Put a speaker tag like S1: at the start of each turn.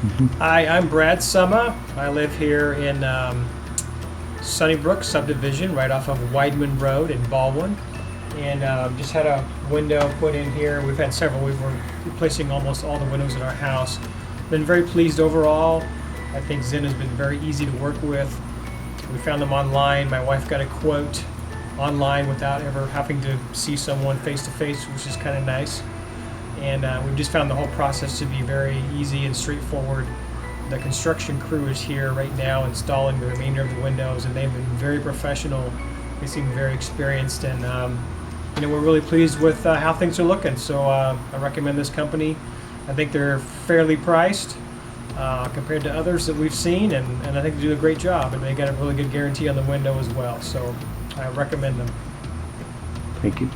S1: Hi, I'm Brad Summa. I live here in Sunnybrook subdivision, right off of Wideman Road in Ballwin, and just had a window put in here. We've had several. We were replacing almost all the windows in our house. Been very pleased overall. I think Zen has been very easy to work with. We found them online. My wife got a quote online without ever having to see someone face to face, which is kind of nice. And we've just found the whole process to be very easy and straightforward. The construction crew is here right now installing the remainder of the windows, and they've been very professional. They seem very experienced, and we're really pleased with how things are looking. So I recommend this company. I think they're fairly priced compared to others that we've seen, and I think they do a great job, and they got a really good guarantee on the window as well. So I recommend them.
S2: Thank you.